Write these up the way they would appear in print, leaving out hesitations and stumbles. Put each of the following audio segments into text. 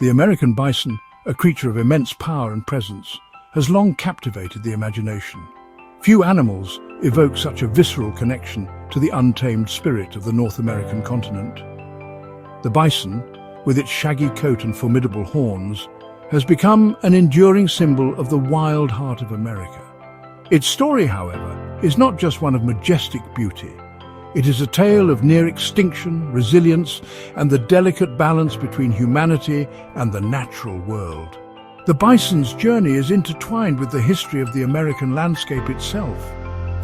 The American bison, a creature of immense power and presence, has long captivated the imagination. Few animals evoke such a visceral connection to the untamed spirit of the North American continent. The bison, with its shaggy coat and formidable horns, has become an enduring symbol of the wild heart of America. Its story, however, is not just one of majestic beauty. It is a tale of near extinction, resilience, and the delicate balance between humanity and the natural world. The bison's journey is intertwined with the history of the American landscape itself.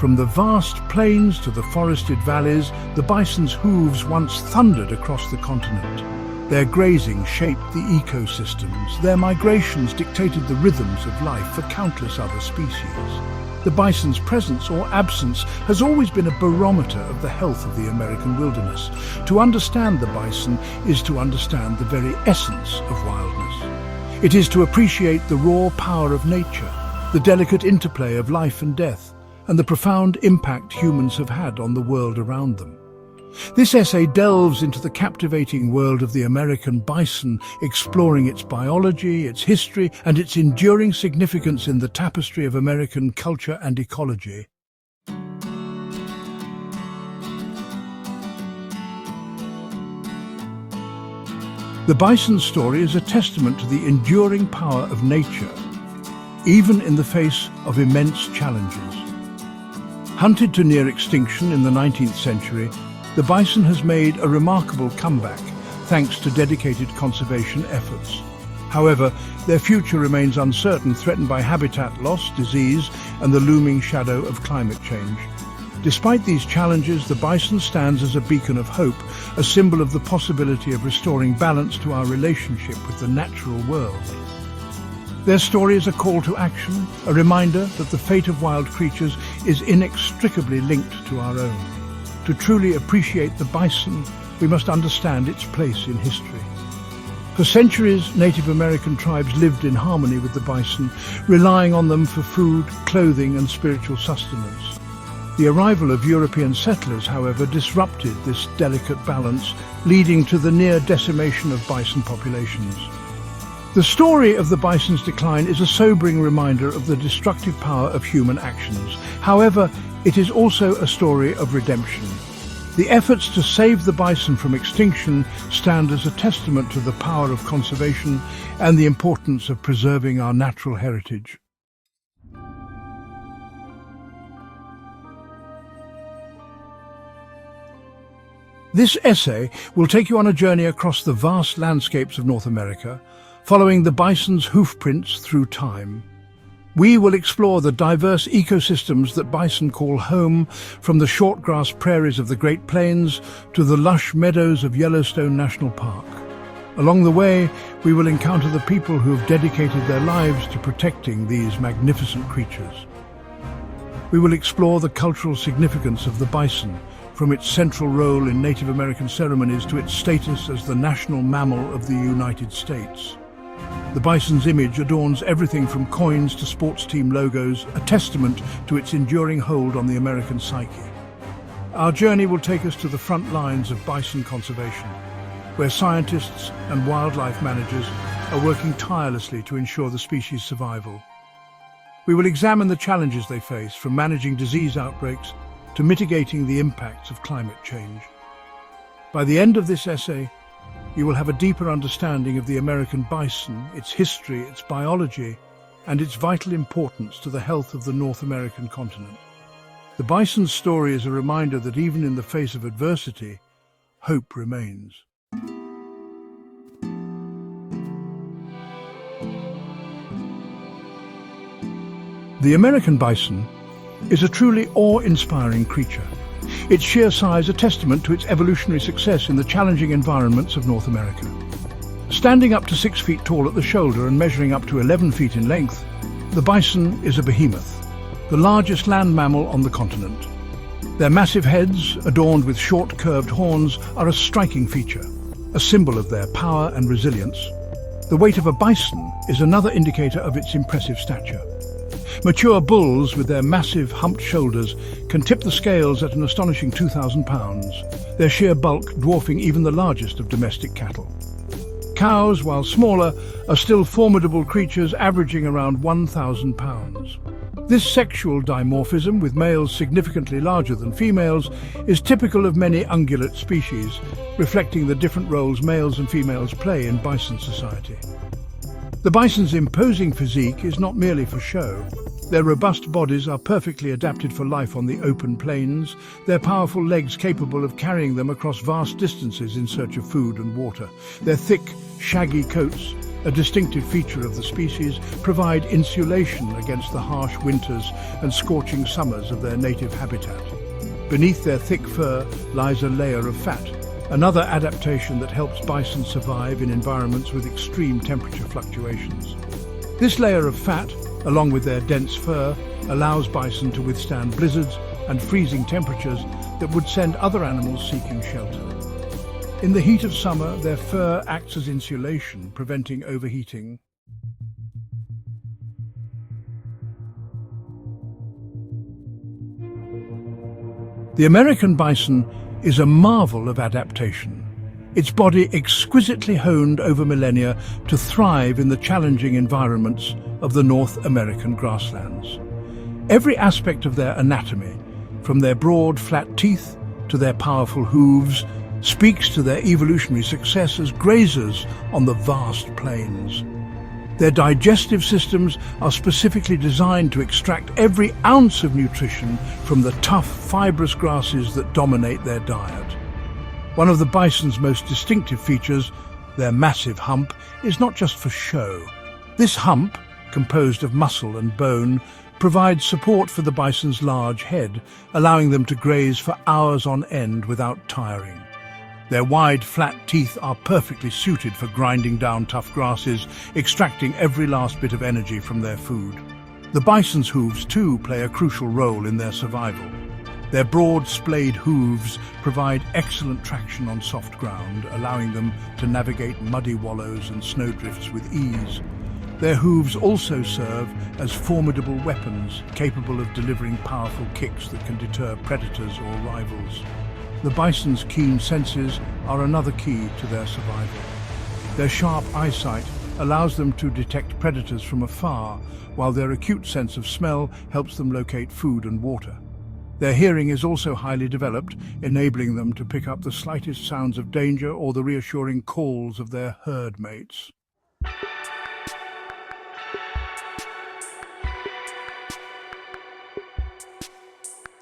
From the vast plains to the forested valleys, the bison's hooves once thundered across the continent. Their grazing shaped the ecosystems. Their migrations dictated the rhythms of life for countless other species. The bison's presence or absence has always been a barometer of the health of the American wilderness. To understand the bison is to understand the very essence of wildness. It is to appreciate the raw power of nature, the delicate interplay of life and death, and the profound impact humans have had on the world around them. This essay delves into the captivating world of the American bison, exploring its biology, its history, and its enduring significance in the tapestry of American culture and ecology. The bison's story is a testament to the enduring power of nature, even in the face of immense challenges. Hunted to near extinction in the 19th century, the bison has made a remarkable comeback thanks to dedicated conservation efforts. However, their future remains uncertain, threatened by habitat loss, disease, and the looming shadow of climate change. Despite these challenges, the bison stands as a beacon of hope, a symbol of the possibility of restoring balance to our relationship with the natural world. Their story is a call to action, a reminder that the fate of wild creatures is inextricably linked to our own. To truly appreciate the bison, we must understand its place in history. For centuries, Native American tribes lived in harmony with the bison, relying on them for food, clothing, and spiritual sustenance. The arrival of European settlers, however, disrupted this delicate balance, leading to the near decimation of bison populations. The story of the bison's decline is a sobering reminder of the destructive power of human actions. However, it is also a story of redemption. The efforts to save the bison from extinction stand as a testament to the power of conservation and the importance of preserving our natural heritage. This essay will take you on a journey across the vast landscapes of North America, following the bison's hoofprints through time. We will explore the diverse ecosystems that bison call home, from the short-grass prairies of the Great Plains to the lush meadows of Yellowstone National Park. Along the way, we will encounter the people who have dedicated their lives to protecting these magnificent creatures. We will explore the cultural significance of the bison, from its central role in Native American ceremonies to its status as the national mammal of the United States. The bison's image adorns everything from coins to sports team logos, a testament to its enduring hold on the American psyche. Our journey will take us to the front lines of bison conservation, where scientists and wildlife managers are working tirelessly to ensure the species' survival. We will examine the challenges they face, from managing disease outbreaks to mitigating the impacts of climate change. By the end of this essay, you will have a deeper understanding of the American bison, its history, its biology, and its vital importance to the health of the North American continent. The bison's story is a reminder that even in the face of adversity, hope remains. The American bison is a truly awe-inspiring creature. Its sheer size a testament to its evolutionary success in the challenging environments of North America. Standing up to 6 feet tall at the shoulder and measuring up to 11 feet in length, the bison is a behemoth, the largest land mammal on the continent. Their massive heads, adorned with short curved horns, are a striking feature, a symbol of their power and resilience. The weight of a bison is another indicator of its impressive stature. Mature bulls with their massive humped shoulders can tip the scales at an astonishing 2,000 pounds, their sheer bulk dwarfing even the largest of domestic cattle. Cows, while smaller, are still formidable creatures averaging around 1,000 pounds. This sexual dimorphism, with males significantly larger than females, is typical of many ungulate species, reflecting the different roles males and females play in bison society. The bison's imposing physique is not merely for show. Their robust bodies are perfectly adapted for life on the open plains, their powerful legs capable of carrying them across vast distances in search of food and water. Their thick, shaggy coats, a distinctive feature of the species, provide insulation against the harsh winters and scorching summers of their native habitat. Beneath their thick fur lies a layer of fat, another adaptation that helps bison survive in environments with extreme temperature fluctuations. This layer of fat, along with their dense fur, allows bison to withstand blizzards and freezing temperatures that would send other animals seeking shelter. In the heat of summer, their fur acts as insulation, preventing overheating. The American bison is a marvel of adaptation, its body exquisitely honed over millennia to thrive in the challenging environments of the North American grasslands. Every aspect of their anatomy, from their broad, flat teeth to their powerful hooves, speaks to their evolutionary success as grazers on the vast plains. Their digestive systems are specifically designed to extract every ounce of nutrition from the tough, fibrous grasses that dominate their diet. One of the bison's most distinctive features, their massive hump, is not just for show. This hump, composed of muscle and bone, provides support for the bison's large head, allowing them to graze for hours on end without tiring. Their wide, flat teeth are perfectly suited for grinding down tough grasses, extracting every last bit of energy from their food. The bison's hooves, too, play a crucial role in their survival. Their broad, splayed hooves provide excellent traction on soft ground, allowing them to navigate muddy wallows and snowdrifts with ease. Their hooves also serve as formidable weapons, capable of delivering powerful kicks that can deter predators or rivals. The bison's keen senses are another key to their survival. Their sharp eyesight allows them to detect predators from afar, while their acute sense of smell helps them locate food and water. Their hearing is also highly developed, enabling them to pick up the slightest sounds of danger or the reassuring calls of their herd mates.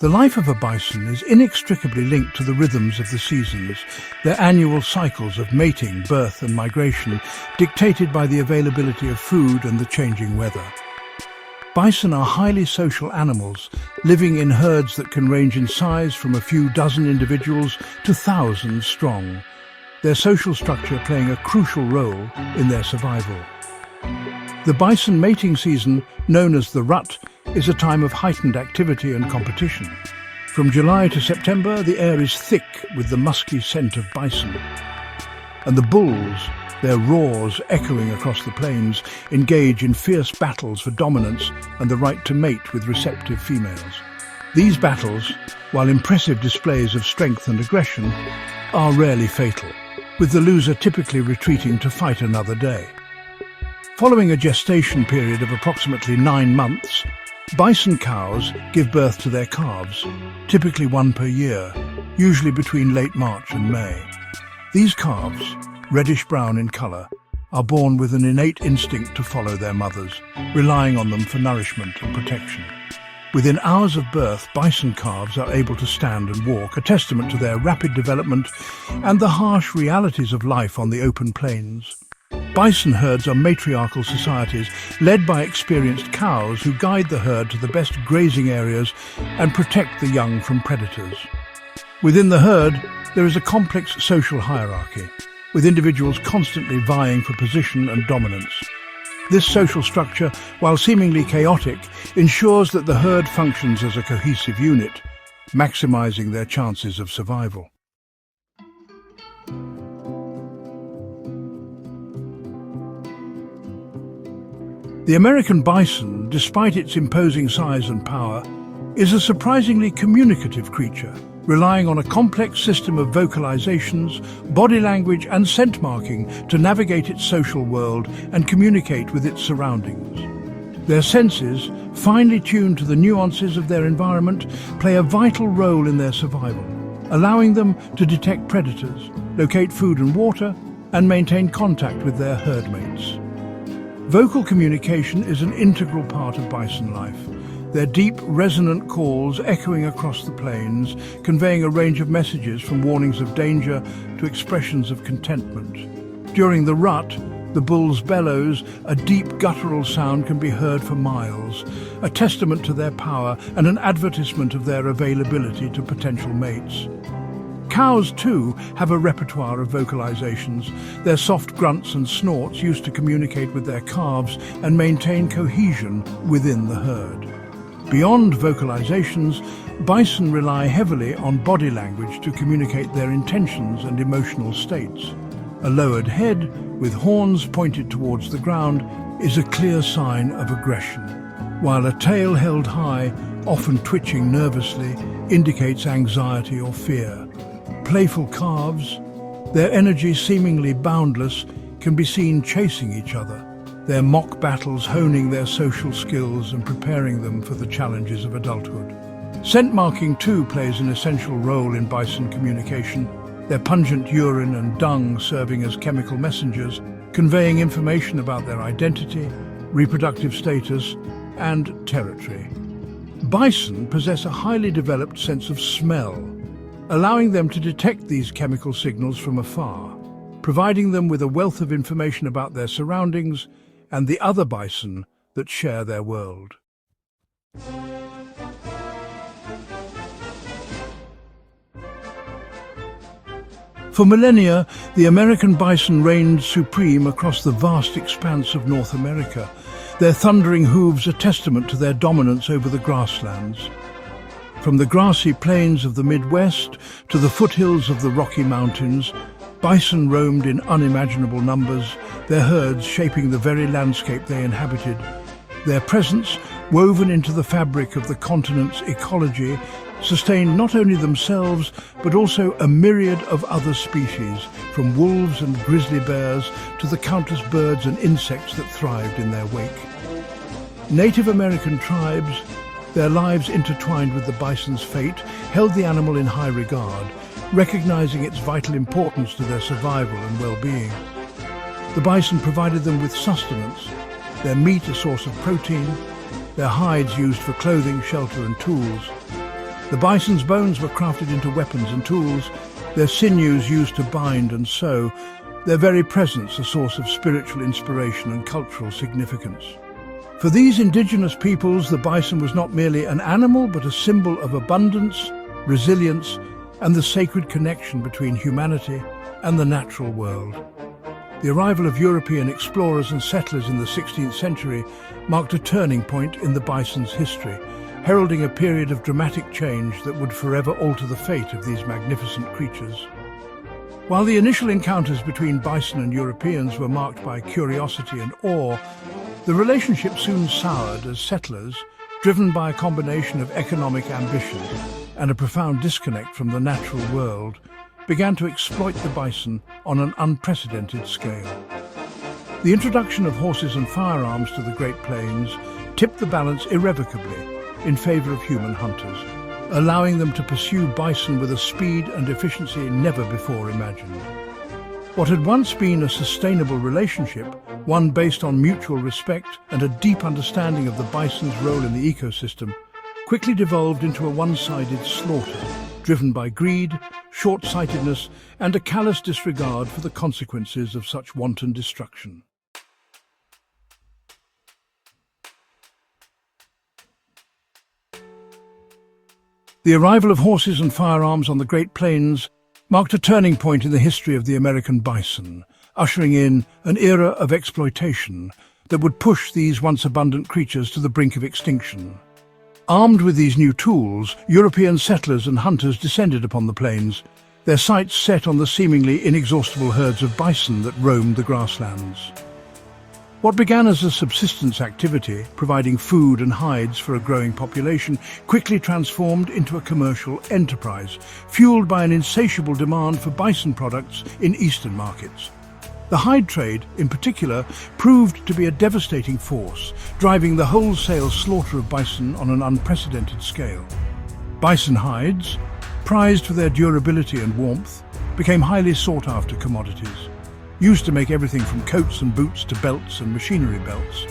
The life of a bison is inextricably linked to the rhythms of the seasons, their annual cycles of mating, birth and migration, dictated by the availability of food and the changing weather. Bison are highly social animals, living in herds that can range in size from a few dozen individuals to thousands strong, their social structure playing a crucial role in their survival. The bison mating season, known as the rut, is a time of heightened activity and competition. From July to September, the air is thick with the musky scent of bison. And the bulls, their roars echoing across the plains, engage in fierce battles for dominance and the right to mate with receptive females. These battles, while impressive displays of strength and aggression, are rarely fatal, with the loser typically retreating to fight another day. Following a gestation period of approximately 9 months, bison cows give birth to their calves, typically one per year, usually between late March and May. These calves, reddish-brown in colour, are born with an innate instinct to follow their mothers, relying on them for nourishment and protection. Within hours of birth, bison calves are able to stand and walk, a testament to their rapid development and the harsh realities of life on the open plains. Bison herds are matriarchal societies led by experienced cows who guide the herd to the best grazing areas and protect the young from predators. Within the herd, there is a complex social hierarchy, with individuals constantly vying for position and dominance. This social structure, while seemingly chaotic, ensures that the herd functions as a cohesive unit, maximizing their chances of survival. The American bison, despite its imposing size and power, is a surprisingly communicative creature, relying on a complex system of vocalizations, body language and scent marking to navigate its social world and communicate with its surroundings. Their senses, finely tuned to the nuances of their environment, play a vital role in their survival, allowing them to detect predators, locate food and water, and maintain contact with their herd mates. Vocal communication is an integral part of bison life, their deep, resonant calls echoing across the plains, conveying a range of messages from warnings of danger to expressions of contentment. During the rut, the bull's bellows, a deep guttural sound, can be heard for miles, a testament to their power and an advertisement of their availability to potential mates. Cows, too, have a repertoire of vocalizations, their soft grunts and snorts used to communicate with their calves and maintain cohesion within the herd. Beyond vocalizations, bison rely heavily on body language to communicate their intentions and emotional states. A lowered head, with horns pointed towards the ground, is a clear sign of aggression, while a tail held high, often twitching nervously, indicates anxiety or fear. Playful calves, their energy seemingly boundless, can be seen chasing each other, their mock battles honing their social skills and preparing them for the challenges of adulthood. Scent marking too plays an essential role in bison communication, their pungent urine and dung serving as chemical messengers, conveying information about their identity, reproductive status, and territory. Bison possess a highly developed sense of smell, allowing them to detect these chemical signals from afar, providing them with a wealth of information about their surroundings and the other bison that share their world. For millennia, the American bison reigned supreme across the vast expanse of North America, their thundering hooves a testament to their dominance over the grasslands. From the grassy plains of the Midwest to the foothills of the Rocky Mountains, bison roamed in unimaginable numbers, their herds shaping the very landscape they inhabited. Their presence, woven into the fabric of the continent's ecology, sustained not only themselves but also a myriad of other species, from wolves and grizzly bears to the countless birds and insects that thrived in their wake. Native American tribes, their lives intertwined with the bison's fate, held the animal in high regard, recognizing its vital importance to their survival and well-being. The bison provided them with sustenance, their meat a source of protein, their hides used for clothing, shelter and tools. The bison's bones were crafted into weapons and tools, their sinews used to bind and sew, their very presence a source of spiritual inspiration and cultural significance. For these indigenous peoples, the bison was not merely an animal but a symbol of abundance, resilience, and the sacred connection between humanity and the natural world. The arrival of European explorers and settlers in the 16th century marked a turning point in the bison's history, heralding a period of dramatic change that would forever alter the fate of these magnificent creatures. While the initial encounters between bison and Europeans were marked by curiosity and awe, the relationship soon soured as settlers, driven by a combination of economic ambition and a profound disconnect from the natural world, began to exploit the bison on an unprecedented scale. The introduction of horses and firearms to the Great Plains tipped the balance irrevocably in favor of human hunters, allowing them to pursue bison with a speed and efficiency never before imagined. What had once been a sustainable relationship, one based on mutual respect and a deep understanding of the bison's role in the ecosystem, quickly devolved into a one-sided slaughter, driven by greed, short-sightedness, and a callous disregard for the consequences of such wanton destruction. The arrival of horses and firearms on the Great Plains marked a turning point in the history of the American bison, ushering in an era of exploitation that would push these once abundant creatures to the brink of extinction. Armed with these new tools, European settlers and hunters descended upon the plains, their sights set on the seemingly inexhaustible herds of bison that roamed the grasslands. What began as a subsistence activity, providing food and hides for a growing population, quickly transformed into a commercial enterprise, fueled by an insatiable demand for bison products in eastern markets. The hide trade, in particular, proved to be a devastating force, driving the wholesale slaughter of bison on an unprecedented scale. Bison hides, prized for their durability and warmth, became highly sought-after commodities, used to make everything from coats and boots to belts and machinery belts.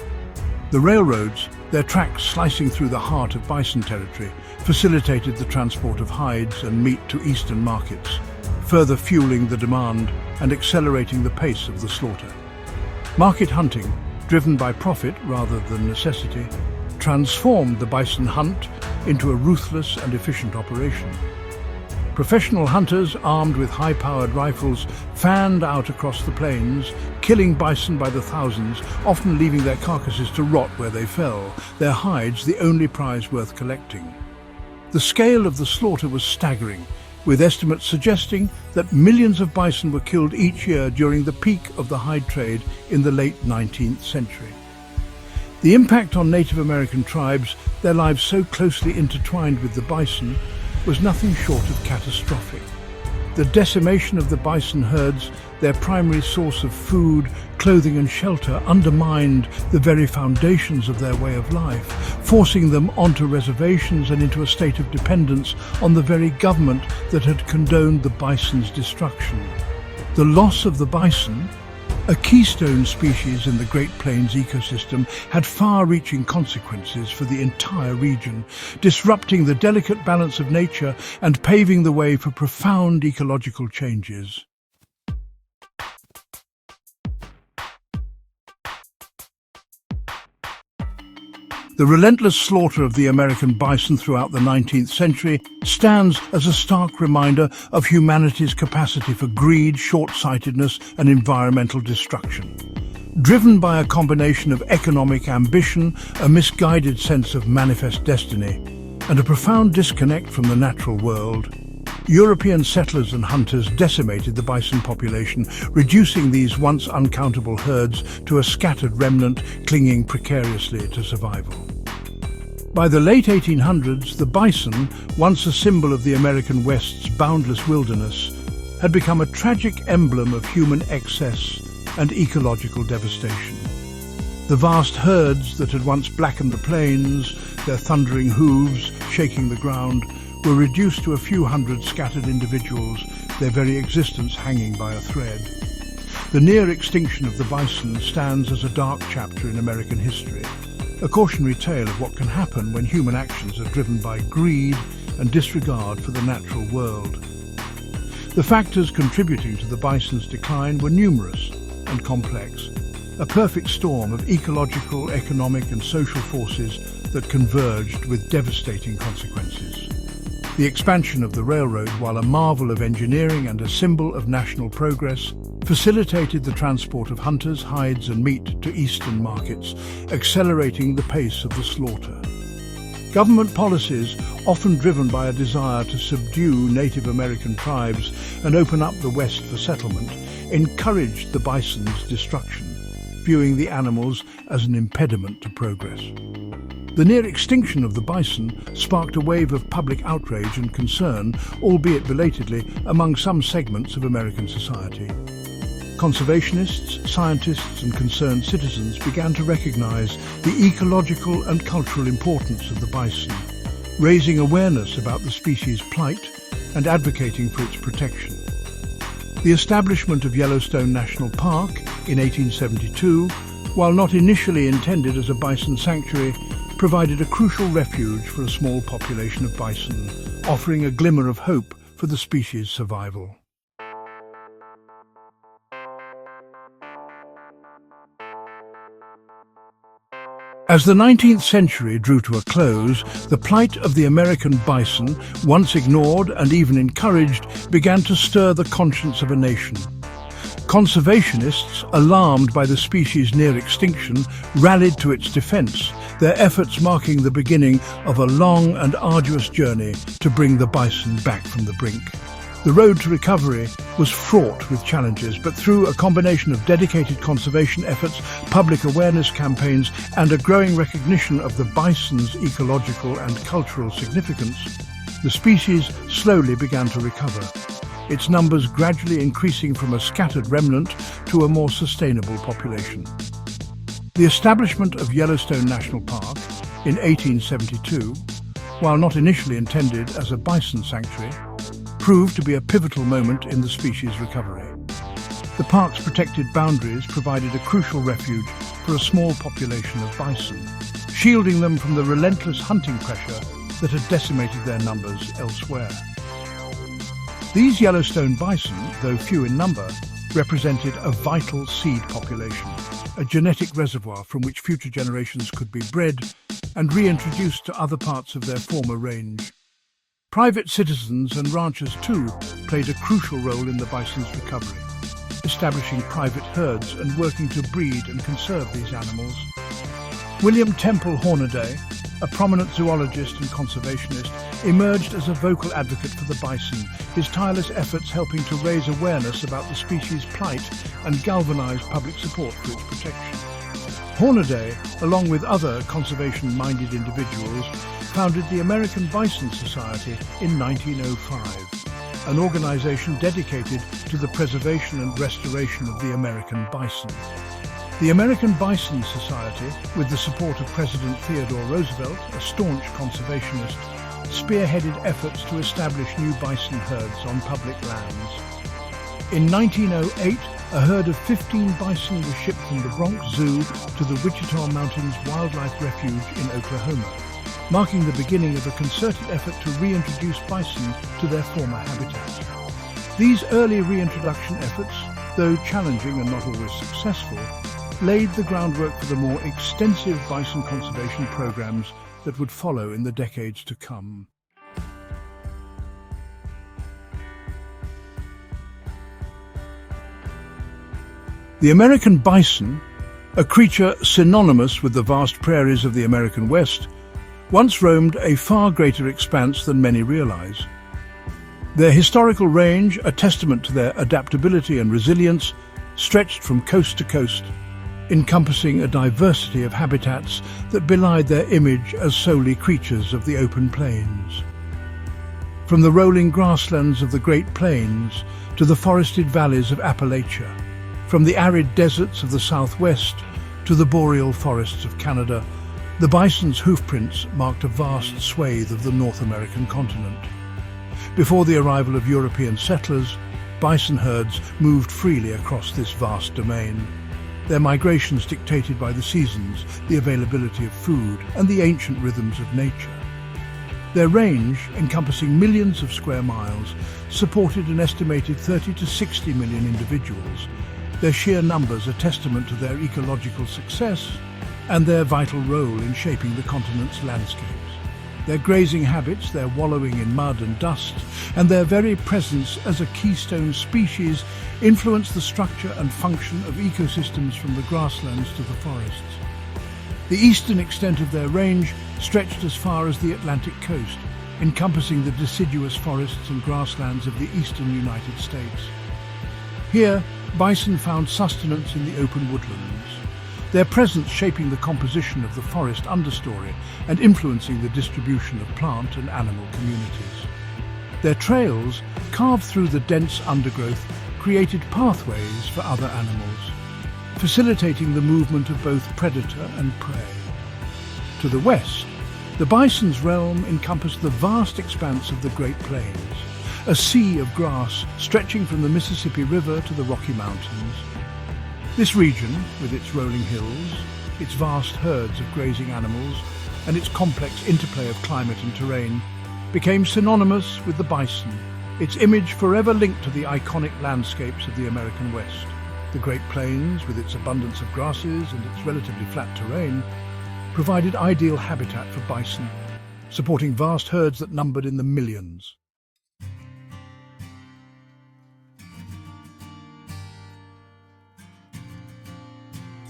The railroads, their tracks slicing through the heart of bison territory, facilitated the transport of hides and meat to eastern markets, further fueling the demand and accelerating the pace of the slaughter. Market hunting, driven by profit rather than necessity, transformed the bison hunt into a ruthless and efficient operation. Professional hunters, armed with high-powered rifles, fanned out across the plains, killing bison by the thousands, often leaving their carcasses to rot where they fell, their hides the only prize worth collecting. The scale of the slaughter was staggering, with estimates suggesting that millions of bison were killed each year during the peak of the hide trade in the late 19th century. The impact on Native American tribes, their lives so closely intertwined with the bison, was nothing short of catastrophic. The decimation of the bison herds, their primary source of food, clothing and shelter, undermined the very foundations of their way of life, forcing them onto reservations and into a state of dependence on the very government that had condoned the bison's destruction. The loss of the bison, a keystone species in the Great Plains ecosystem, had far-reaching consequences for the entire region, disrupting the delicate balance of nature and paving the way for profound ecological changes. The relentless slaughter of the American bison throughout the 19th century stands as a stark reminder of humanity's capacity for greed, short-sightedness, and environmental destruction. Driven by a combination of economic ambition, a misguided sense of manifest destiny, and a profound disconnect from the natural world, European settlers and hunters decimated the bison population, reducing these once uncountable herds to a scattered remnant clinging precariously to survival. By the late 1800s, the bison, once a symbol of the American West's boundless wilderness, had become a tragic emblem of human excess and ecological devastation. The vast herds that had once blackened the plains, their thundering hooves shaking the ground, were reduced to a few hundred scattered individuals, their very existence hanging by a thread. The near extinction of the bison stands as a dark chapter in American history, a cautionary tale of what can happen when human actions are driven by greed and disregard for the natural world. The factors contributing to the bison's decline were numerous and complex, a perfect storm of ecological, economic and social forces that converged with devastating consequences. The expansion of the railroad, while a marvel of engineering and a symbol of national progress, facilitated the transport of hunters, hides and meat to eastern markets, accelerating the pace of the slaughter. Government policies, often driven by a desire to subdue Native American tribes and open up the West for settlement, encouraged the bison's destruction, viewing the animals as an impediment to progress. The near extinction of the bison sparked a wave of public outrage and concern, albeit belatedly, among some segments of American society. Conservationists, scientists and concerned citizens began to recognize the ecological and cultural importance of the bison, raising awareness about the species' plight and advocating for its protection. The establishment of Yellowstone National Park in 1872, while not initially intended as a bison sanctuary, provided a crucial refuge for a small population of bison, offering a glimmer of hope for the species' survival. As the 19th century drew to a close, the plight of the American bison, once ignored and even encouraged, began to stir the conscience of a nation. Conservationists, alarmed by the species' near extinction, rallied to its defense, their efforts marking the beginning of a long and arduous journey to bring the bison back from the brink. The road to recovery was fraught with challenges, but through a combination of dedicated conservation efforts, public awareness campaigns, and a growing recognition of the bison's ecological and cultural significance, the species slowly began to recover, its numbers gradually increasing from a scattered remnant to a more sustainable population. The establishment of Yellowstone National Park in 1872, while not initially intended as a bison sanctuary, proved to be a pivotal moment in the species' recovery. The park's protected boundaries provided a crucial refuge for a small population of bison, shielding them from the relentless hunting pressure that had decimated their numbers elsewhere. These Yellowstone bison, though few in number, represented a vital seed population, a genetic reservoir from which future generations could be bred and reintroduced to other parts of their former range. Private citizens and ranchers too played a crucial role in the bison's recovery, establishing private herds and working to breed and conserve these animals. William Temple Hornaday, a prominent zoologist and conservationist, emerged as a vocal advocate for the bison, his tireless efforts helping to raise awareness about the species' plight and galvanize public support for its protection. Hornaday, along with other conservation-minded individuals, founded the American Bison Society in 1905, an organization dedicated to the preservation and restoration of the American bison. The American Bison Society, with the support of President Theodore Roosevelt, a staunch conservationist, spearheaded efforts to establish new bison herds on public lands. In 1908, a herd of 15 bison was shipped from the Bronx Zoo to the Wichita Mountains Wildlife Refuge in Oklahoma, marking the beginning of a concerted effort to reintroduce bison to their former habitat. These early reintroduction efforts, though challenging and not always successful, laid the groundwork for the more extensive bison conservation programs that would follow in the decades to come. The American bison, a creature synonymous with the vast prairies of the American West, once roamed a far greater expanse than many realize. Their historical range, a testament to their adaptability and resilience, stretched from coast to coast, encompassing a diversity of habitats that belied their image as solely creatures of the open plains. From the rolling grasslands of the Great Plains to the forested valleys of Appalachia, from the arid deserts of the Southwest to the boreal forests of Canada, the bison's hoofprints marked a vast swathe of the North American continent. Before the arrival of European settlers, bison herds moved freely across this vast domain, their migrations dictated by the seasons, the availability of food, and the ancient rhythms of nature. Their range, encompassing millions of square miles, supported an estimated 30 to 60 million individuals, their sheer numbers a testament to their ecological success and their vital role in shaping the continent's landscapes. Their grazing habits, their wallowing in mud and dust, and their very presence as a keystone species influence the structure and function of ecosystems from the grasslands to the forests. The eastern extent of their range stretched as far as the Atlantic coast, encompassing the deciduous forests and grasslands of the eastern United States. Here, bison found sustenance in the open woodlands, their presence shaping the composition of the forest understory and influencing the distribution of plant and animal communities. Their trails, carved through the dense undergrowth, created pathways for other animals, facilitating the movement of both predator and prey. To the west, the bison's realm encompassed the vast expanse of the Great Plains, a sea of grass stretching from the Mississippi River to the Rocky Mountains. This region, with its rolling hills, its vast herds of grazing animals, and its complex interplay of climate and terrain, became synonymous with the bison, its image forever linked to the iconic landscapes of the American West. The Great Plains, with its abundance of grasses and its relatively flat terrain, provided ideal habitat for bison, supporting vast herds that numbered in the millions.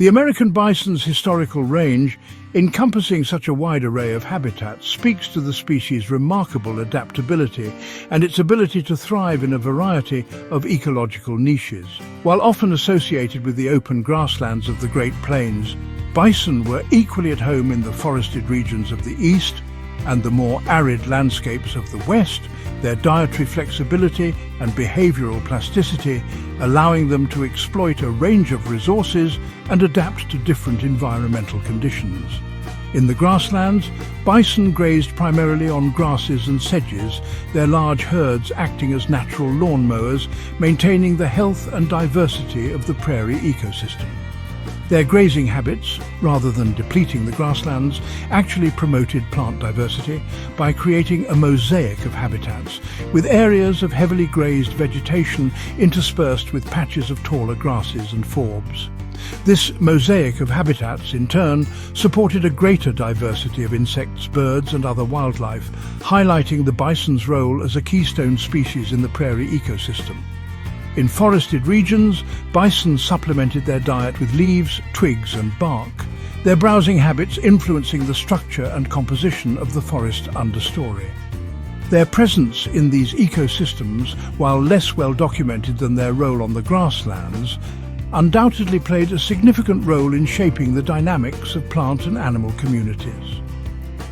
The American bison's historical range, encompassing such a wide array of habitats, speaks to the species' remarkable adaptability and its ability to thrive in a variety of ecological niches. While often associated with the open grasslands of the Great Plains, bison were equally at home in the forested regions of the east and the more arid landscapes of the west, their dietary flexibility and behavioral plasticity allowing them to exploit a range of resources and adapt to different environmental conditions. In the grasslands, bison grazed primarily on grasses and sedges, their large herds acting as natural lawn mowers, maintaining the health and diversity of the prairie ecosystem. Their grazing habits, rather than depleting the grasslands, actually promoted plant diversity by creating a mosaic of habitats, with areas of heavily grazed vegetation interspersed with patches of taller grasses and forbs. This mosaic of habitats, in turn, supported a greater diversity of insects, birds and other wildlife, highlighting the bison's role as a keystone species in the prairie ecosystem. In forested regions, bison supplemented their diet with leaves, twigs and bark, their browsing habits influencing the structure and composition of the forest understory. Their presence in these ecosystems, while less well documented than their role on the grasslands, undoubtedly played a significant role in shaping the dynamics of plant and animal communities.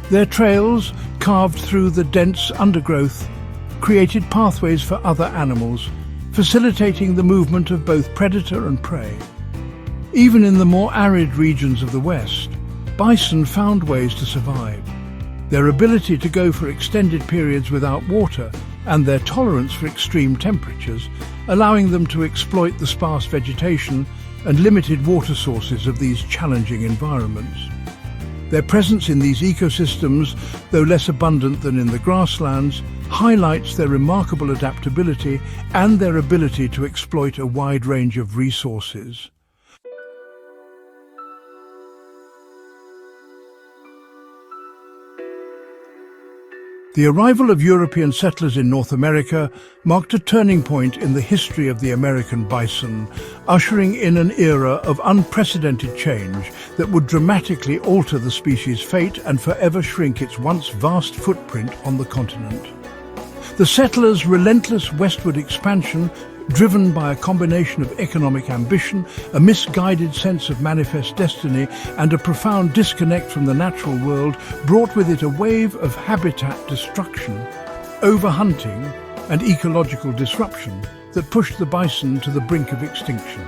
Their trails, carved through the dense undergrowth, created pathways for other animals, facilitating the movement of both predator and prey. Even in the more arid regions of the West, bison found ways to survive. Their ability to go for extended periods without water and their tolerance for extreme temperatures, allowing them to exploit the sparse vegetation and limited water sources of these challenging environments. Their presence in these ecosystems, though less abundant than in the grasslands, highlights their remarkable adaptability and their ability to exploit a wide range of resources. The arrival of European settlers in North America marked a turning point in the history of the American bison, ushering in an era of unprecedented change that would dramatically alter the species' fate and forever shrink its once vast footprint on the continent. The settlers' relentless westward expansion, driven by a combination of economic ambition, a misguided sense of manifest destiny, and a profound disconnect from the natural world, brought with it a wave of habitat destruction, overhunting, and ecological disruption that pushed the bison to the brink of extinction.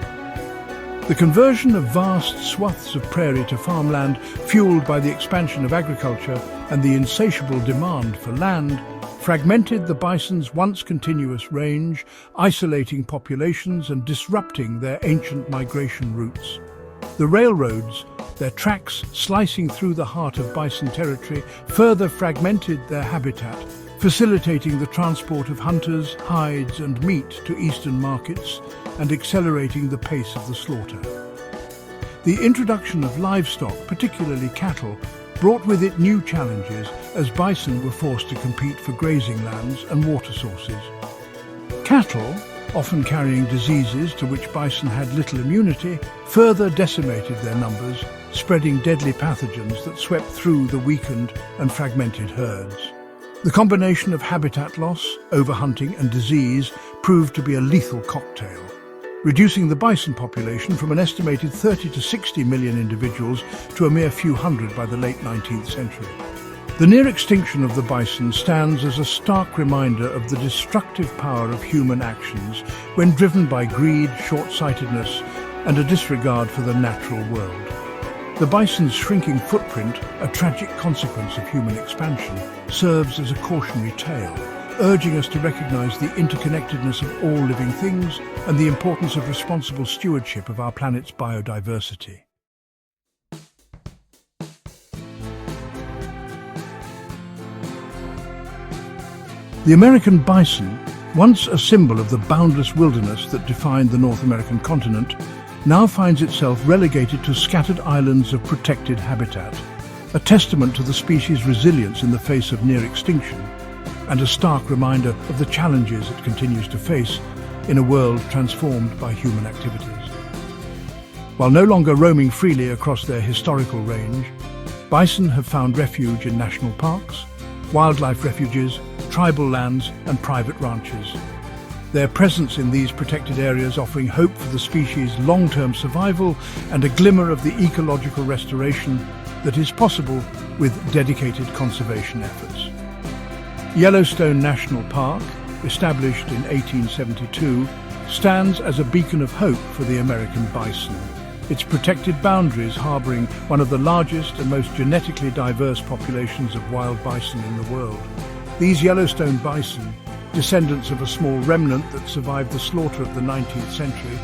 The conversion of vast swaths of prairie to farmland, fueled by the expansion of agriculture and the insatiable demand for land, fragmented the bison's once continuous range, isolating populations and disrupting their ancient migration routes. The railroads, their tracks slicing through the heart of bison territory, further fragmented their habitat, facilitating the transport of hunters, hides and meat to eastern markets and accelerating the pace of the slaughter. The introduction of livestock, particularly cattle, brought with it new challenges as bison were forced to compete for grazing lands and water sources. Cattle, often carrying diseases to which bison had little immunity, further decimated their numbers, spreading deadly pathogens that swept through the weakened and fragmented herds. The combination of habitat loss, overhunting and disease proved to be a lethal cocktail, reducing the bison population from an estimated 30 to 60 million individuals to a mere few hundred by the late 19th century. The near extinction of the bison stands as a stark reminder of the destructive power of human actions when driven by greed, short-sightedness, and a disregard for the natural world. The bison's shrinking footprint, a tragic consequence of human expansion, serves as a cautionary tale, urging us to recognize the interconnectedness of all living things and the importance of responsible stewardship of our planet's biodiversity. The American bison, once a symbol of the boundless wilderness that defined the North American continent, now finds itself relegated to scattered islands of protected habitat, a testament to the species' resilience in the face of near extinction, and a stark reminder of the challenges it continues to face in a world transformed by human activities. While no longer roaming freely across their historical range, bison have found refuge in national parks, wildlife refuges, tribal lands and private ranches. Their presence in these protected areas offering hope for the species' long-term survival and a glimmer of the ecological restoration that is possible with dedicated conservation efforts. Yellowstone National Park, established in 1872, stands as a beacon of hope for the American bison. Its protected boundaries harboring one of the largest and most genetically diverse populations of wild bison in the world. These Yellowstone bison, descendants of a small remnant that survived the slaughter of the 19th century,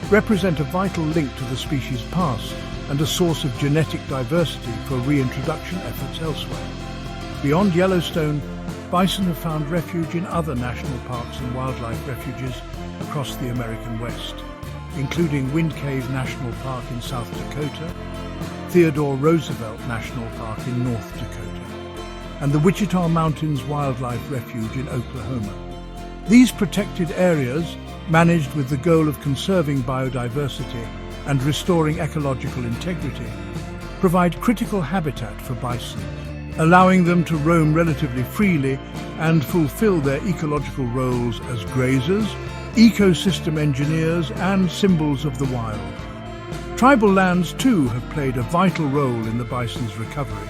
represent a vital link to the species' past and a source of genetic diversity for reintroduction efforts elsewhere. Beyond Yellowstone, bison have found refuge in other national parks and wildlife refuges across the American West, including Wind Cave National Park in South Dakota, Theodore Roosevelt National Park in North Dakota, and the Wichita Mountains Wildlife Refuge in Oklahoma. These protected areas, managed with the goal of conserving biodiversity and restoring ecological integrity, provide critical habitat for bison, allowing them to roam relatively freely and fulfill their ecological roles as grazers, ecosystem engineers and symbols of the wild. Tribal lands too have played a vital role in the bison's recovery,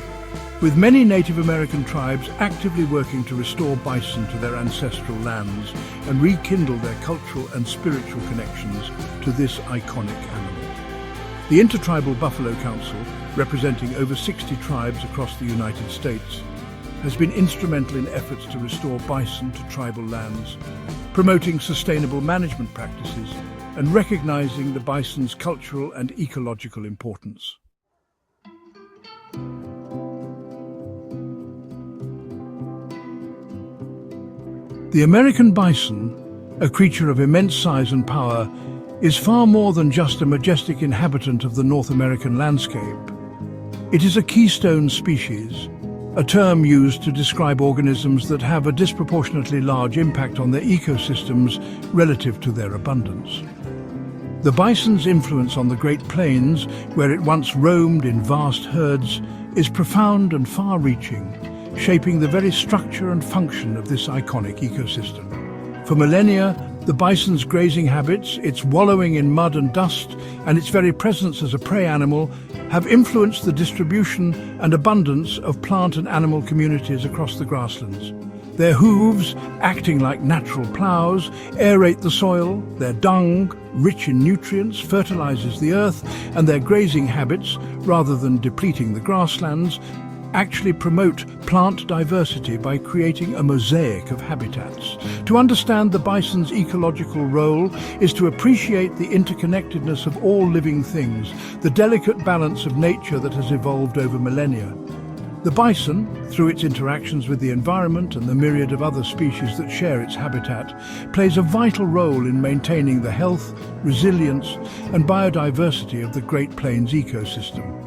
with many Native American tribes actively working to restore bison to their ancestral lands and rekindle their cultural and spiritual connections to this iconic animal. The Intertribal Buffalo Council, representing over 60 tribes across the United States, has been instrumental in efforts to restore bison to tribal lands, promoting sustainable management practices and recognizing the bison's cultural and ecological importance. The American bison, a creature of immense size and power, is far more than just a majestic inhabitant of the North American landscape. It is a keystone species, a term used to describe organisms that have a disproportionately large impact on their ecosystems relative to their abundance. The bison's influence on the Great Plains, where it once roamed in vast herds, is profound and far-reaching, shaping the very structure and function of this iconic ecosystem. For millennia, the bison's grazing habits, its wallowing in mud and dust, and its very presence as a prey animal have influenced the distribution and abundance of plant and animal communities across the grasslands. Their hooves, acting like natural ploughs, aerate the soil, their dung, rich in nutrients, fertilizes the earth, and their grazing habits, rather than depleting the grasslands, actually promote plant diversity by creating a mosaic of habitats. To understand the bison's ecological role is to appreciate the interconnectedness of all living things, the delicate balance of nature that has evolved over millennia. The bison, through its interactions with the environment and the myriad of other species that share its habitat, plays a vital role in maintaining the health, resilience, and biodiversity of the Great Plains ecosystem.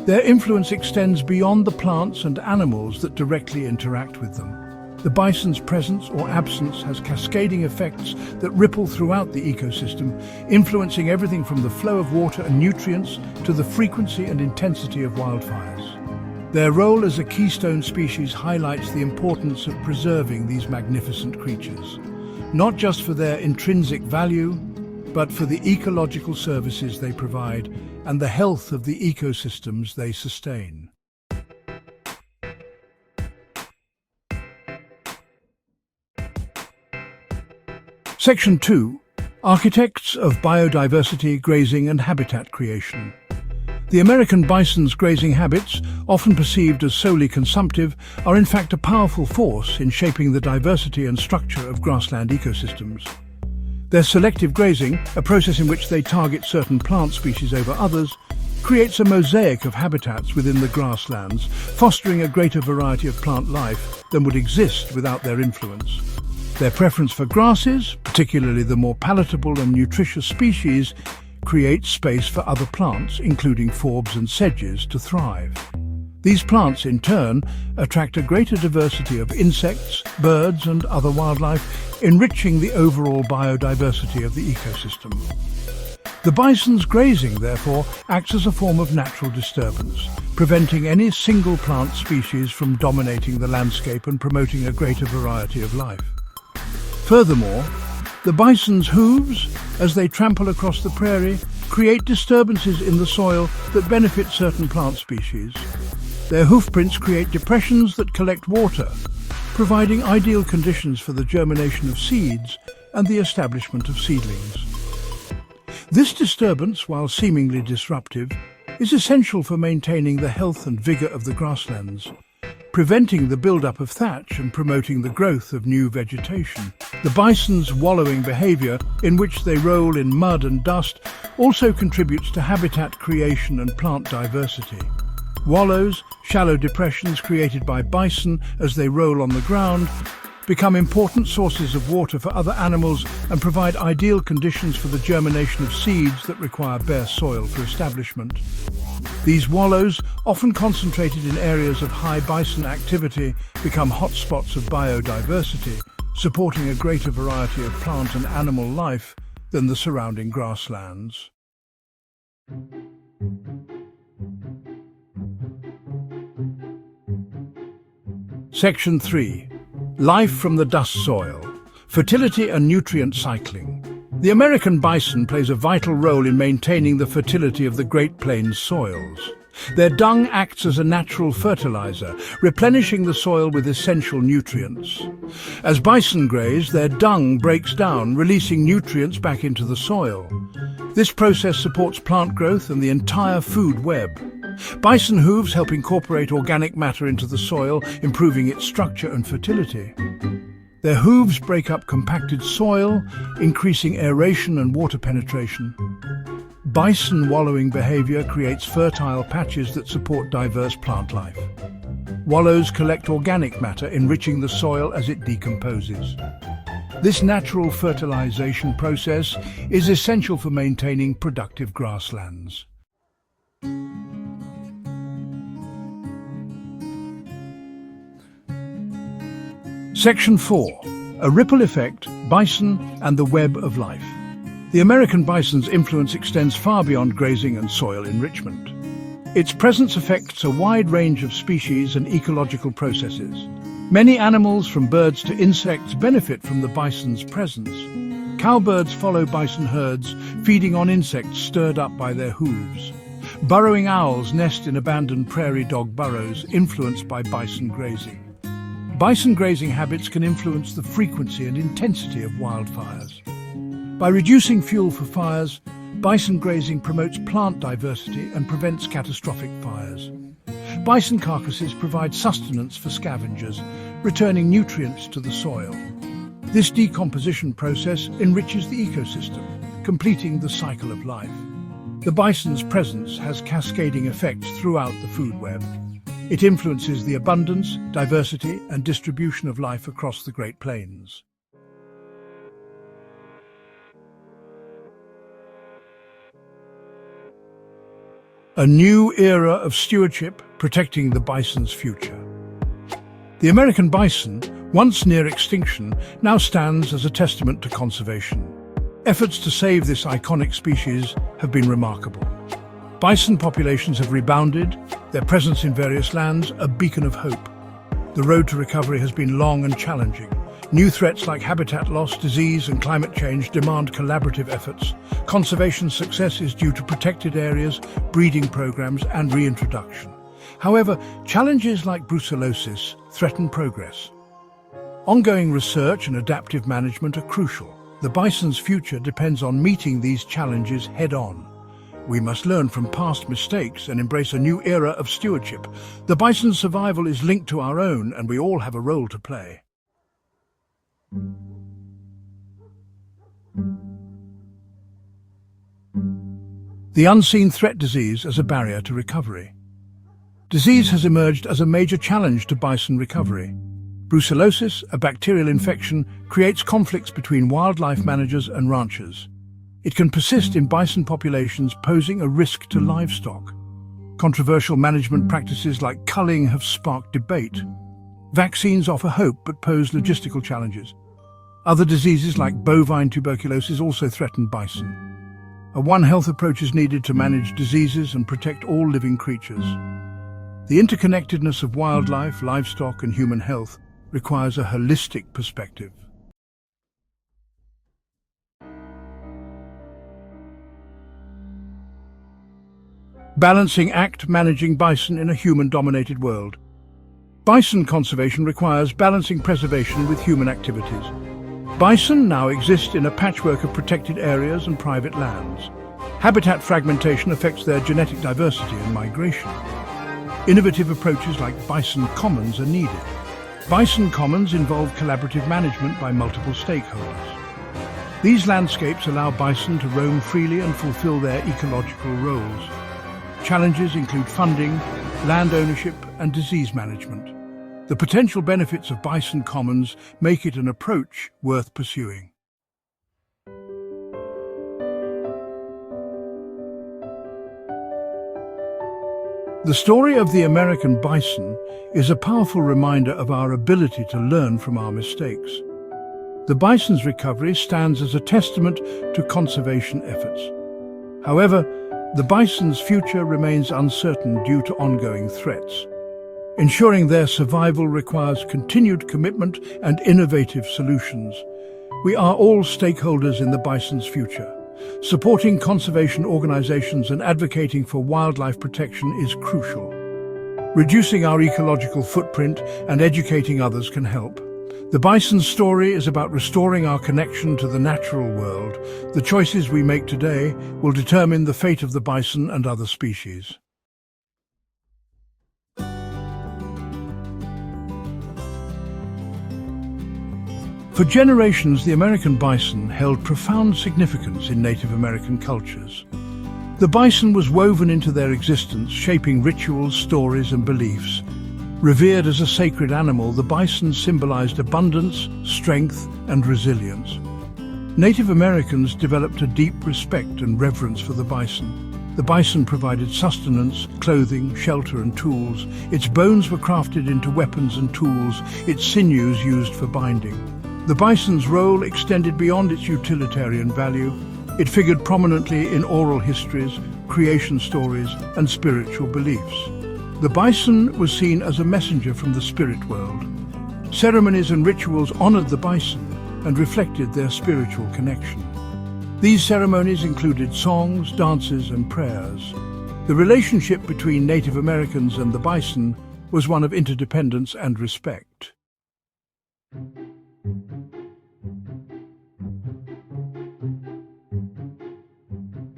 Their influence extends beyond the plants and animals that directly interact with them. The bison's presence or absence has cascading effects that ripple throughout the ecosystem, influencing everything from the flow of water and nutrients to the frequency and intensity of wildfires. Their role as a keystone species highlights the importance of preserving these magnificent creatures, not just for their intrinsic value, but for the ecological services they provide and the health of the ecosystems they sustain. Section 2. Architects of Biodiversity, Grazing and Habitat Creation. The American bison's grazing habits, often perceived as solely consumptive, are in fact a powerful force in shaping the diversity and structure of grassland ecosystems. Their selective grazing, a process in which they target certain plant species over others, creates a mosaic of habitats within the grasslands, fostering a greater variety of plant life than would exist without their influence. Their preference for grasses, particularly the more palatable and nutritious species, creates space for other plants, including forbs and sedges, to thrive. These plants, in turn, attract a greater diversity of insects, birds and other wildlife, enriching the overall biodiversity of the ecosystem. The bison's grazing, therefore, acts as a form of natural disturbance, preventing any single plant species from dominating the landscape and promoting a greater variety of life. Furthermore, the bison's hooves, as they trample across the prairie, create disturbances in the soil that benefit certain plant species. Their hoofprints create depressions that collect water, providing ideal conditions for the germination of seeds and the establishment of seedlings. This disturbance, while seemingly disruptive, is essential for maintaining the health and vigor of the grasslands, preventing the buildup of thatch and promoting the growth of new vegetation. The bison's wallowing behavior, in which they roll in mud and dust, also contributes to habitat creation and plant diversity. Wallows, shallow depressions created by bison as they roll on the ground, become important sources of water for other animals and provide ideal conditions for the germination of seeds that require bare soil for establishment. These wallows, often concentrated in areas of high bison activity, become hotspots of biodiversity, supporting a greater variety of plant and animal life than the surrounding grasslands. Section 3. Life from the dust soil. Fertility and nutrient cycling. The American bison plays a vital role in maintaining the fertility of the Great Plains soils. Their dung acts as a natural fertilizer, replenishing the soil with essential nutrients. As bison graze, their dung breaks down, releasing nutrients back into the soil. This process supports plant growth and the entire food web. Bison hooves help incorporate organic matter into the soil, improving its structure and fertility. Their hooves break up compacted soil, increasing aeration and water penetration. Bison wallowing behavior creates fertile patches that support diverse plant life. Wallows collect organic matter, enriching the soil as it decomposes. This natural fertilization process is essential for maintaining productive grasslands. Section 4. A ripple effect, bison and the web of life. The American bison's influence extends far beyond grazing and soil enrichment. Its presence affects a wide range of species and ecological processes. Many animals, from birds to insects, benefit from the bison's presence. Cowbirds follow bison herds, feeding on insects stirred up by their hooves. Burrowing owls nest in abandoned prairie dog burrows, influenced by bison grazing. Bison grazing habits can influence the frequency and intensity of wildfires. By reducing fuel for fires, bison grazing promotes plant diversity and prevents catastrophic fires. Bison carcasses provide sustenance for scavengers, returning nutrients to the soil. This decomposition process enriches the ecosystem, completing the cycle of life. The bison's presence has cascading effects throughout the food web. It influences the abundance, diversity, and distribution of life across the Great Plains. A new era of stewardship protecting the bison's future. The American bison, once near extinction, now stands as a testament to conservation. Efforts to save this iconic species have been remarkable. Bison populations have rebounded, their presence in various lands a beacon of hope. The road to recovery has been long and challenging. New threats like habitat loss, disease and climate change demand collaborative efforts. Conservation success is due to protected areas, breeding programs and reintroduction. However, challenges like brucellosis threaten progress. Ongoing research and adaptive management are crucial. The bison's future depends on meeting these challenges head-on. We must learn from past mistakes and embrace a new era of stewardship. The bison's survival is linked to our own, and we all have a role to play. The unseen threat disease as a barrier to recovery. Disease has emerged as a major challenge to bison recovery. Brucellosis, a bacterial infection, creates conflicts between wildlife managers and ranchers. It can persist in bison populations, posing a risk to livestock. Controversial management practices like culling have sparked debate. Vaccines offer hope but pose logistical challenges. Other diseases like bovine tuberculosis also threaten bison. A One Health approach is needed to manage diseases and protect all living creatures. The interconnectedness of wildlife, livestock, and human health requires a holistic perspective. Balancing act managing bison in a human-dominated world. Bison conservation requires balancing preservation with human activities. Bison now exist in a patchwork of protected areas and private lands. Habitat fragmentation affects their genetic diversity and migration. Innovative approaches like bison commons are needed. Bison commons involve collaborative management by multiple stakeholders. These landscapes allow bison to roam freely and fulfill their ecological roles. Challenges include funding, land ownership, and disease management. The potential benefits of bison commons make it an approach worth pursuing. The story of the American bison is a powerful reminder of our ability to learn from our mistakes. The bison's recovery stands as a testament to conservation efforts. However, the bison's future remains uncertain due to ongoing threats. Ensuring their survival requires continued commitment and innovative solutions. We are all stakeholders in the bison's future. Supporting conservation organizations and advocating for wildlife protection is crucial. Reducing our ecological footprint and educating others can help. The bison's story is about restoring our connection to the natural world. The choices we make today will determine the fate of the bison and other species. For generations, the American bison held profound significance in Native American cultures. The bison was woven into their existence, shaping rituals, stories, and beliefs. Revered as a sacred animal, the bison symbolized abundance, strength, and resilience. Native Americans developed a deep respect and reverence for the bison. The bison provided sustenance, clothing, shelter, and tools. Its bones were crafted into weapons and tools, its sinews used for binding. The bison's role extended beyond its utilitarian value. It figured prominently in oral histories, creation stories, and spiritual beliefs. The bison was seen as a messenger from the spirit world. Ceremonies and rituals honored the bison and reflected their spiritual connection. These ceremonies included songs, dances, and prayers. The relationship between Native Americans and the bison was one of interdependence and respect.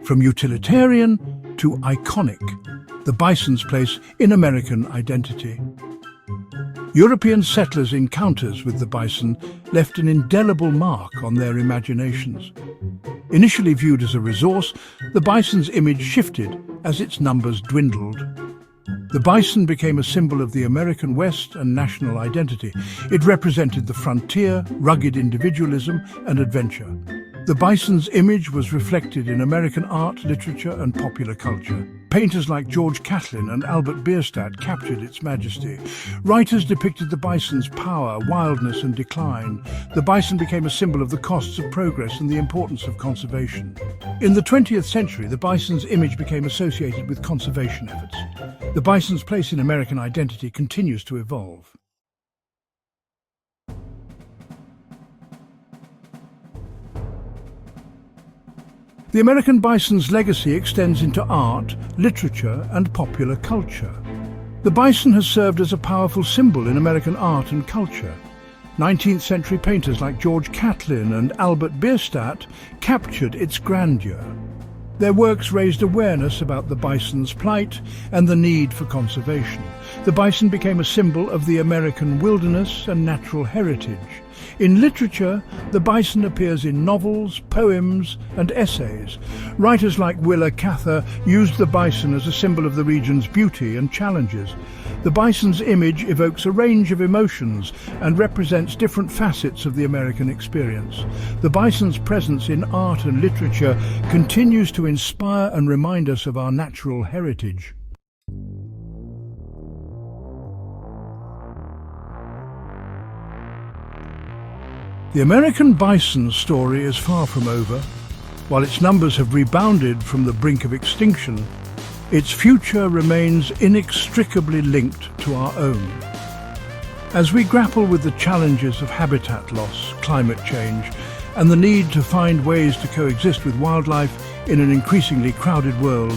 From utilitarian to iconic, the bison's place in American identity. European settlers' encounters with the bison left an indelible mark on their imaginations. Initially viewed as a resource, the bison's image shifted as its numbers dwindled. The bison became a symbol of the American West and national identity. It represented the frontier, rugged individualism, and adventure. The bison's image was reflected in American art, literature, and popular culture. Painters like George Catlin and Albert Bierstadt captured its majesty. Writers depicted the bison's power, wildness, and decline. The bison became a symbol of the costs of progress and the importance of conservation. In the 20th century, the bison's image became associated with conservation efforts. The bison's place in American identity continues to evolve. The American bison's legacy extends into art, literature, and popular culture. The bison has served as a powerful symbol in American art and culture. 19th century painters like George Catlin and Albert Bierstadt captured its grandeur. Their works raised awareness about the bison's plight and the need for conservation. The bison became a symbol of the American wilderness and natural heritage. In literature, the bison appears in novels, poems, and essays. Writers like Willa Cather used the bison as a symbol of the region's beauty and challenges. The bison's image evokes a range of emotions and represents different facets of the American experience. The bison's presence in art and literature continues to inspire and remind us of our natural heritage. The American bison's story is far from over. While its numbers have rebounded from the brink of extinction, its future remains inextricably linked to our own. As we grapple with the challenges of habitat loss, climate change, and the need to find ways to coexist with wildlife in an increasingly crowded world,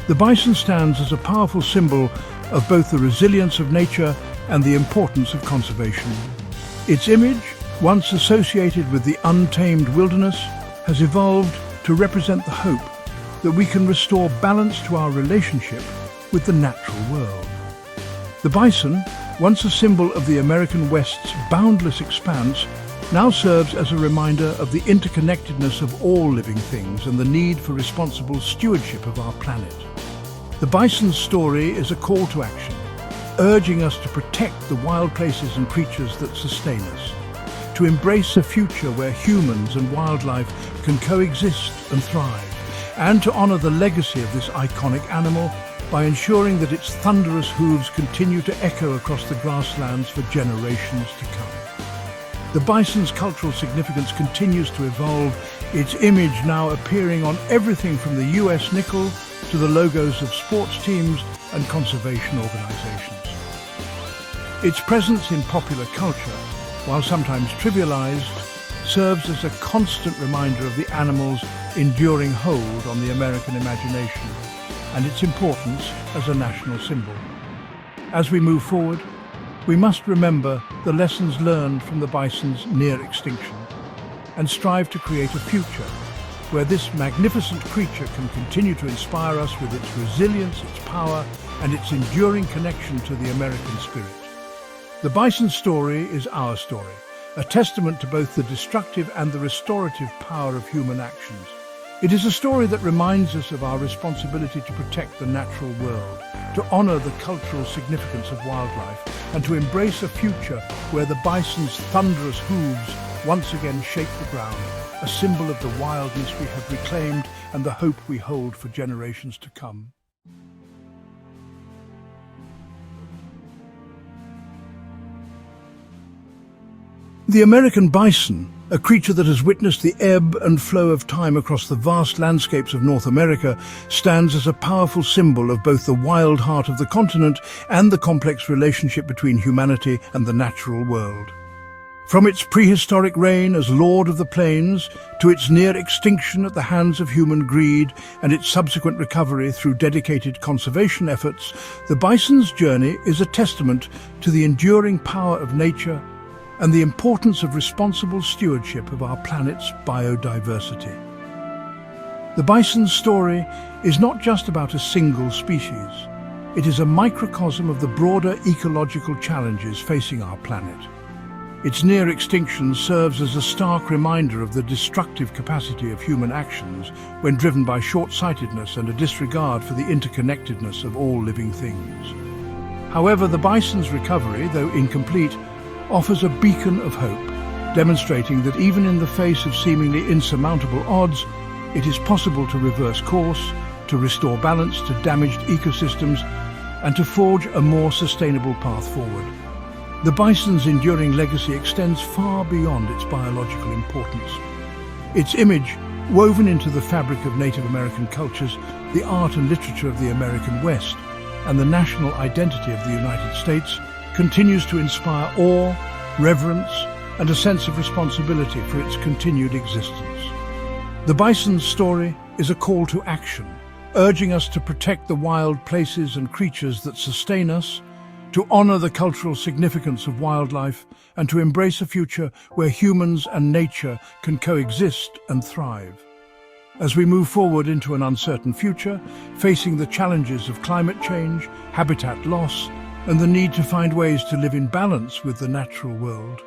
the bison stands as a powerful symbol of both the resilience of nature and the importance of conservation. Its image, once associated with the untamed wilderness, has evolved to represent the hope that we can restore balance to our relationship with the natural world. The bison, once a symbol of the American West's boundless expanse, now serves as a reminder of the interconnectedness of all living things and the need for responsible stewardship of our planet. The bison's story is a call to action, urging us to protect the wild places and creatures that sustain us, to embrace a future where humans and wildlife can coexist and thrive, and to honor the legacy of this iconic animal by ensuring that its thunderous hooves continue to echo across the grasslands for generations to come. The bison's cultural significance continues to evolve, its image now appearing on everything from the US nickel to the logos of sports teams and conservation organizations. Its presence in popular culture, while sometimes trivialized, serves as a constant reminder of the animal's enduring hold on the American imagination and its importance as a national symbol. As we move forward, we must remember the lessons learned from the bison's near extinction and strive to create a future where this magnificent creature can continue to inspire us with its resilience, its power, and its enduring connection to the American spirit. The bison's story is our story, a testament to both the destructive and the restorative power of human actions. It is a story that reminds us of our responsibility to protect the natural world, to honor the cultural significance of wildlife, and to embrace a future where the bison's thunderous hooves once again shake the ground, a symbol of the wildness we have reclaimed and the hope we hold for generations to come. The American bison, a creature that has witnessed the ebb and flow of time across the vast landscapes of North America, stands as a powerful symbol of both the wild heart of the continent and the complex relationship between humanity and the natural world. From its prehistoric reign as Lord of the Plains to its near extinction at the hands of human greed and its subsequent recovery through dedicated conservation efforts, the bison's journey is a testament to the enduring power of nature and the importance of responsible stewardship of our planet's biodiversity. The bison's story is not just about a single species. It is a microcosm of the broader ecological challenges facing our planet. Its near extinction serves as a stark reminder of the destructive capacity of human actions when driven by short-sightedness and a disregard for the interconnectedness of all living things. However, the bison's recovery, though incomplete, offers a beacon of hope, demonstrating that even in the face of seemingly insurmountable odds, it is possible to reverse course, to restore balance to damaged ecosystems, and to forge a more sustainable path forward. The bison's enduring legacy extends far beyond its biological importance. Its image, woven into the fabric of Native American cultures, the art and literature of the American West, and the national identity of the United States, continues to inspire awe, reverence, and a sense of responsibility for its continued existence. The bison's story is a call to action, urging us to protect the wild places and creatures that sustain us, to honor the cultural significance of wildlife, and to embrace a future where humans and nature can coexist and thrive. As we move forward into an uncertain future, facing the challenges of climate change, habitat loss, and the need to find ways to live in balance with the natural world,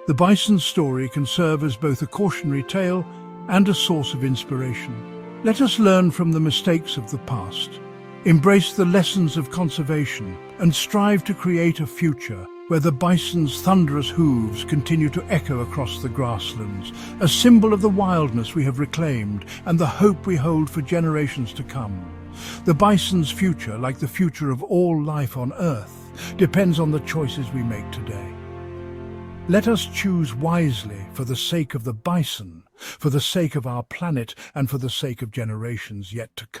the bison's story can serve as both a cautionary tale and a source of inspiration. Let us learn from the mistakes of the past, embrace the lessons of conservation, and strive to create a future where the bison's thunderous hooves continue to echo across the grasslands, a symbol of the wildness we have reclaimed and the hope we hold for generations to come. The bison's future, like the future of all life on Earth, depends on the choices we make today. Let us choose wisely for the sake of the bison for the sake of our planet and for the sake of generations yet to come.